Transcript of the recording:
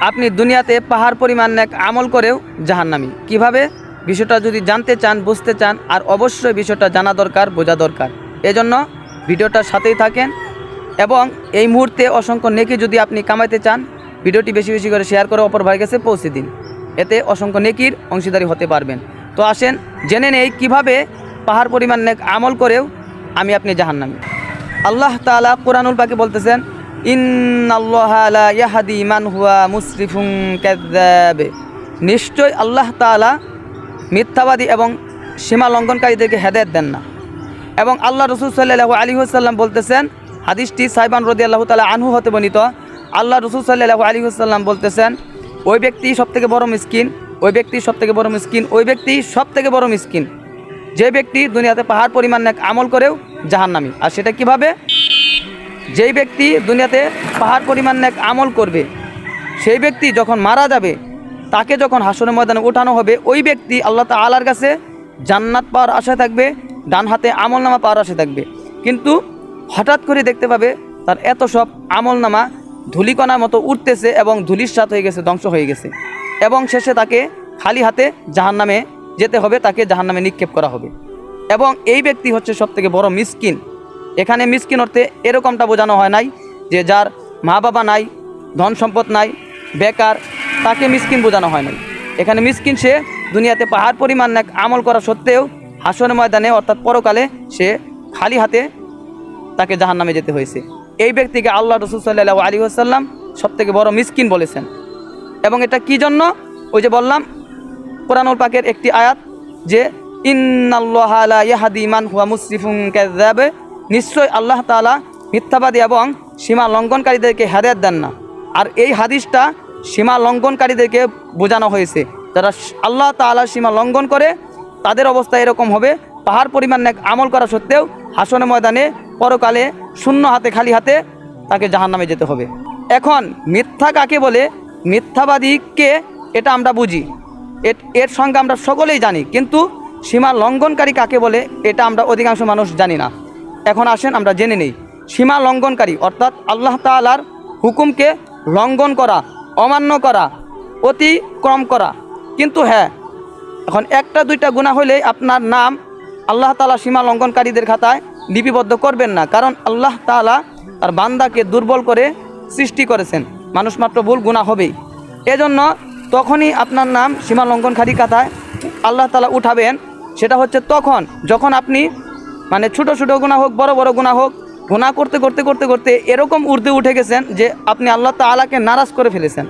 আপনি দুনিয়াতে পাহাড় পরিমাণ নেক আমল করেও জাহান্নামী। কিভাবে? বিষয়টা যদি জানতে চান, বুঝতে চান, আর অবশ্যই বিষয়টা জানা দরকার, বোঝা দরকার। এজন্য ভিডিওটার সাথেই থাকেন এবং এই মুহূর্তে অসংখ্য নেকি যদি আপনি কামাইতে চান, ভিডিওটি বেশি বেশি করে শেয়ার করে অপর ভাইয়ের কাছে পৌঁছে দিন। এতে অসংখ্য নেকির অংশীদারি হতে পারবেন। তো আসেন জেনে নেই কিভাবে পাহাড় পরিমাণ নেক আমল করেও আমি আপনি জাহান্নামী। আল্লাহ তাআলা কুরআনুল পাকে বলতেছেন, ইন্নাল্লাহা লা ইয়াহদি মান হুয়া মুসরিফুন কাযযাব। নিশ্চয় আল্লাহ তাআলা মিথ্যাবাদী এবং সীমা লঙ্ঘনকারীদেরকে হেদায়েত দেন না। এবং আল্লাহ রাসূল সাল্লাল্লাহু আলাইহি ওয়াসাল্লাম বলতেছেন, হাদিসটি সাইবান রাদিয়াল্লাহু তাআলা আনহু হতে বর্ণিত, আল্লাহ রাসূল সাল্লাল্লাহু আলাইহি ওয়াসাল্লাম বলতেছেন, ওই ব্যক্তি সবথেকে বড় মিসকিন, ওই ব্যক্তি সবথেকে বড় মিসকিন, ওই ব্যক্তি সবথেকে বড় মিসকিন যে ব্যক্তি দুনিয়াতে পাহাড় পরিমাণ নেক আমল করেও জাহান্নামী। আর সেটা কিভাবে? যেই ব্যক্তি দুনিয়াতে পাহাড় পরিমাণ নেক আমল করবে, সেই ব্যক্তি যখন মারা যাবে, তাকে যখন হাসরের ময়দানে ওঠানো হবে, ওই ব্যক্তি আল্লাহ তাআলার কাছে জান্নাত পাওয়ার আশায় থাকবে, ডান হাতে আমলনামা পাওয়ার আশায় থাকবে। কিন্তু হঠাৎ করে দেখতে পাবে তার এত সব আমলনামা ধূলিকণার মতো উঠতেছে এবং ধূলির সাথ হয়ে গেছে, ধ্বংস হয়ে গেছে, এবং শেষে তাকে খালি হাতে জাহান্নামে যেতে হবে, তাকে জাহান্নামে নিক্ষেপ করা হবে। এবং এই ব্যক্তি হচ্ছে সবথেকে বড় মিসকিন। এখানে মিসকিন অর্থে এরকমটা বোঝানো হয় নাই যে যার মা বাবা নাই, ধন সম্পদ নাই, বেকার, তাকে মিসকিন বোঝানো হয় নাই। এখানে মিসকিন সে দুনিয়াতে পাহাড় পরিমাণ নেক আমল করা সত্ত্বেও হাসরের ময়দানে অর্থাৎ পরকালে সে খালি হাতে তাকে জাহান্নামে যেতে হয়েছে। এই ব্যক্তিকে আল্লাহ রাসূল সাল্লাল্লাহু আলাইহি ওয়াসাল্লাম সবথেকে বড় মিসকিন বলেছেন। এবং এটা কি জন্য? ওই যে বললাম কুরআনুল পাকের একটি আয়াত যে ইন্নাল্লাহা লা ইয়াহদি মান হুয়া মুসরিফুন কাযযাব। নিশ্চয় আল্লাহ তাআলা মিথ্যাবাদী এবং সীমা লঙ্ঘনকারীদেরকে হেদায়েত দেন না। আর এই হাদিসটা সীমা লঙ্ঘনকারীদেরকে বোঝানো হয়েছে। যারা আল্লাহ তাআলার সীমা লঙ্ঘন করে তাদের অবস্থা এরকম হবে, পাহাড় পরিমাণ নেক আমল করা সত্ত্বেও হাসরের ময়দানে পরকালে শূন্য হাতে, খালি হাতে তাকে জাহান্নামে যেতে হবে। এখন মিথ্যা কাকে বলে, মিথ্যাবাদীকে এটা আমরা বুঝি, এর সঙ্গে আমরা সকলেই জানি, কিন্তু সীমা লঙ্ঘনকারী কাকে বলে এটা আমরা অধিকাংশ মানুষ জানি না। এখন আসেন আমরা জেনে নেই। সীমা লঙ্ঘনকারী অর্থাৎ আল্লাহ তাআলার হুকুমকে লঙ্ঘন করা, অমান্য করা, অতিক্রম করা। কিন্তু হ্যাঁ, এখন একটা দুইটা গুনাহ হলেই আপনার নাম আল্লাহ তাআলা সীমা লঙ্ঘনকারীদের খাতায় লিপিবদ্ধ করবেন না। কারণ আল্লাহ তাআলা তার বান্দাকে দুর্বল করে সৃষ্টি করেছেন, মানুষ মাত্র ভুল, গুনাহ হবেই। এজন্য তখনই আপনার নাম সীমা লঙ্ঘনকারী খাতায় আল্লাহ তাআলা উঠাবেন। সেটা হচ্ছে তখন যখন আপনি মানে ছোটো ছোটো গুনাহ হোক, বড় বড় গুনাহ হোক, গুনাহ করতে করতে করতে করতে এরকম ঊর্ধ্বে উঠে গেছেন যে আপনি আল্লাহ তাআলাকে নারাজ করে ফেলেছেন।